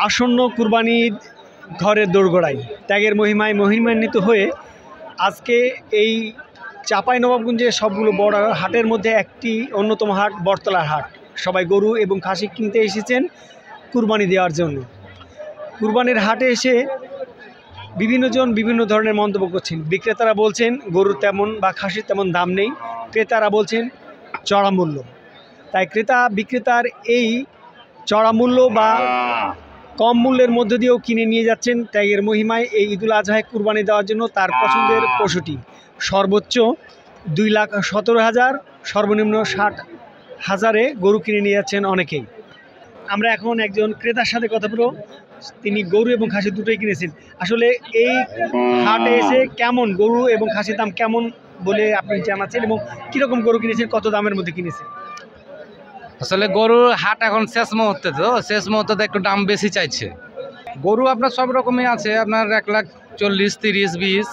আসন্ন কুরবানির ঘরের দোরগোড়ায় ত্যাগের মহিমায় মহিমান্বিত হয়ে আজকে এই চাঁপাইনবাবগঞ্জের সবগুলো বড় হাটের মধ্যে একটি অন্যতম হাট বটতলার হাট। সবাই গরু এবং খাসি কিনতে এসেছেন কুরবানি দেওয়ার জন্য। কুরবানির হাটে এসে বিভিন্নজন বিভিন্ন ধরনের মন্তব্য করছেন। বিক্রেতারা বলছেন গরুর তেমন বা খাসির তেমন দাম নেই, ক্রেতারা বলছেন চড়া মূল্য। তাই ক্রেতা বিক্রেতার এই চড়া মূল্য বা কম মূল্যের মধ্য দিয়েও কিনে নিয়ে যাচ্ছেন ত্যাগের মহিমায় এই ঈদুল আজহায় কুরবানি দেওয়ার জন্য তার পছন্দের পশুটি। সর্বোচ্চ 2,17,000, সর্বনিম্ন 60,000-এ গরু কিনে নিয়ে যাচ্ছেন অনেকেই। আমরা এখন একজন ক্রেতার সাথে কথা বলব। তিনি গরু এবং খাসি দুটোই কিনেছেন। আসলে এই হাটে এসে কেমন গরু এবং খাসির দাম কেমন বলে আপনি জানাচ্ছেন এবং কীরকম গরু কিনেছেন, কত দামের মধ্যে কিনেছেন? আসলে গরুর হাট এখন শেষ মুহূর্তে, তো শেষ মুহূর্তে একটু দাম বেশি চাইছে। গরু আপনার সব রকমই আছে, আপনার 1,40,000, 30, 20।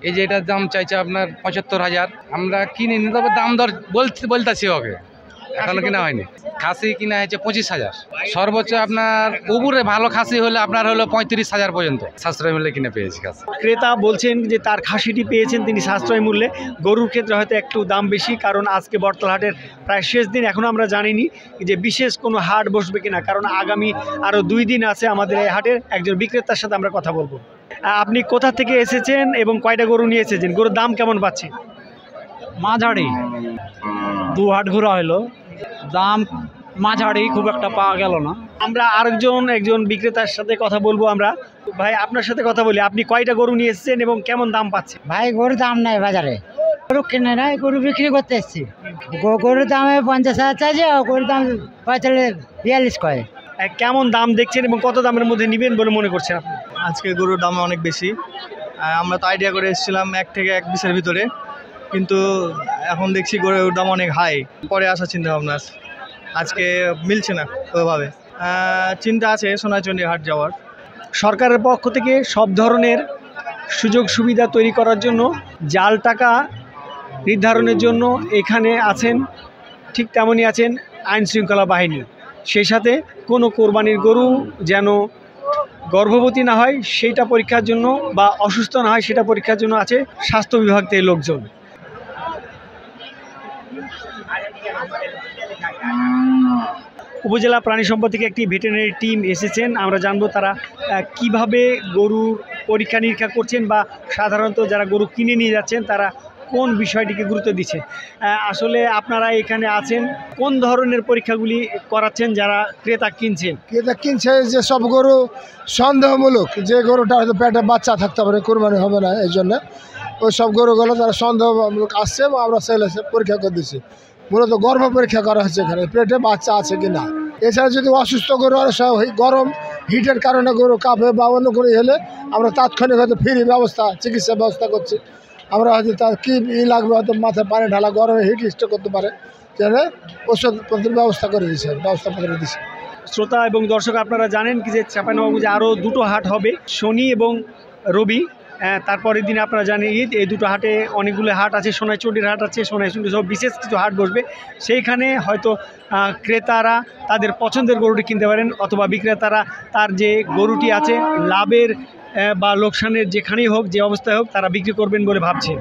এই যে এটার দাম চাইছে আপনার 75,000। আমরা কিনে নি, তবে দাম দর বলতেছি ওকে, এখনো কিনা হয়নি। খাসি কিনা হয়েছে 25,000। সর্বোচ্চ আপনার উবুরে ভালো খাসি হলে আপনার হলো 35,000 পর্যন্ত সাশ্রয় মূল্যে কিনে পেয়েছি খাসি। ক্রেতা বলছেন যে তার খাসিটি পেয়েছেন তিনি সাশ্রয় মূল্যে। গরুর ক্ষেত্রে হয়তো একটু দাম বেশি, কারণ আজকে বটতলা হাটের প্রায় শেষ দিন। এখনও আমরা জানিনি যে বিশেষ কোনো হাট বসবে কিনা, কারণ আগামী আরও 2 দিন আছে আমাদের এই হাটের। একজন বিক্রেতার সাথে আমরা কথা বলবো। আপনি কোথা থেকে এসেছেন এবং কয়টা গরু নিয়ে এসেছেন? গরুর দাম কেমন পাচ্ছেন? মাঝারি 2 হাট ঘোরা হলো, দাম মাঝারি, খুব একটা পাওয়া গেল না। আমরা একজন বিক্রেতার সাথে কথা বলবো। আমরা ভাই আপনার সাথে কথা বলি, আপনি কয়টা গরু নিয়ে এসেছেন এবং কেমন দাম পাচ্ছেন? ভাই গরুর দাম নাই বাজারে, গরু কিনে নাই, গরু বিক্রি করতে এসেছি। গরুর দাম 50,000 চাইছে, গরুর দাম 42 কয়। কেমন দাম দেখছেন এবং কত দামের মধ্যে নেবেন বলে মনে করছেন আপনি? আজকে গরুর দাম অনেক বেশি। আমরা তো আইডিয়া করে এসেছিলাম 1 থেকে 1.20-এর ভিতরে, কিন্তু এখন দেখছি গরুর দাম অনেক হাই। পরে আসার চিন্তা ভাবনা আছে, আজকে মিলছে না ওইভাবে। চিন্তা আছে সোনাচন্ডী হাট যাওয়ার। সরকারের পক্ষ থেকে সব ধরনের সুযোগ সুবিধা তৈরি করার জন্য, জাল টাকা নির্ধারণের জন্য এখানে আছেন, ঠিক তেমনই আছেন আইন শৃঙ্খলা বাহিনী। সেই সাথে কোনো কোরবানির গরু যেন গর্ভবতী না হয় সেইটা পরীক্ষার জন্য, বা অসুস্থ না হয় সেটা পরীক্ষার জন্য আছে স্বাস্থ্য বিভাগ থেকে লোকজন। উপজেলা প্রাণী সম্পদ থেকে একটি ভেটেরিনারি টিম এসেছেন। আমরা জানবো তারা কিভাবে গরুর পরীক্ষা নিরীক্ষা করছেন, বা সাধারণত যারা গরু কিনে নিয়ে যাচ্ছেন তারা কোন বিষয়টিকে গুরুত্ব দিচ্ছেন। আসলে আপনারা এখানে আছেন, কোন ধরনের পরীক্ষাগুলি করাচ্ছেন যারা ক্রেতা কিনছেন? ক্রেতা কিনছে যে সব গরু সন্দেহমূলক, যে গরুটা হয়তো পেটে বাচ্চা থাকতে পারে, কোরবানি হবে না, এই জন্য ওই সব গরুগুলো তারা সন্দেহমূলক আসছে এবং আমরা সেলে পরীক্ষা করে দিচ্ছি। মূলত গর্ভ পরীক্ষা করা হচ্ছে, এখানে পেটে বাচ্চা আছে কি না। এছাড়া যদি অসুস্থ গরু আর গরম হিটের কারণে গরু কাঁপে বা অন্য গরু হলে আমরা তাৎক্ষণিক হয়তো ফ্রি ব্যবস্থা, চিকিৎসা ব্যবস্থা করছি। আমরা হয়তো তার কী লাগবে, হয়তো মাথায় পানি ঢালা, গরমে হিট স্ট্রোক করতে পারে, যেন ওষুধপত্রের ব্যবস্থা করে দিচ্ছে, দিচ্ছে। শ্রোতা এবং দর্শক, আপনারা জানেন কি যে চাঁপাইনবাবগঞ্জে আরও 2টো হাট হবে, শনি এবং রবি। তারপরের দিন আপনারা জানেন ঈদ। এই 2টো হাটে অনেকগুলো হাট আছে, সোনাইচন্ডীর হাট আছে, সোনাইচন্ডী সব বিশেষ কিছু হাট বসবে। সেইখানে হয়তো ক্রেতারা তাদের পছন্দের গরুটি কিনতে পারেন, অথবা বিক্রেতারা তার যে গরুটি আছে লাভের বা লোকসানের যেখানেই হোক, যে অবস্থায় হোক, তারা বিক্রি করবেন বলে ভাবছে।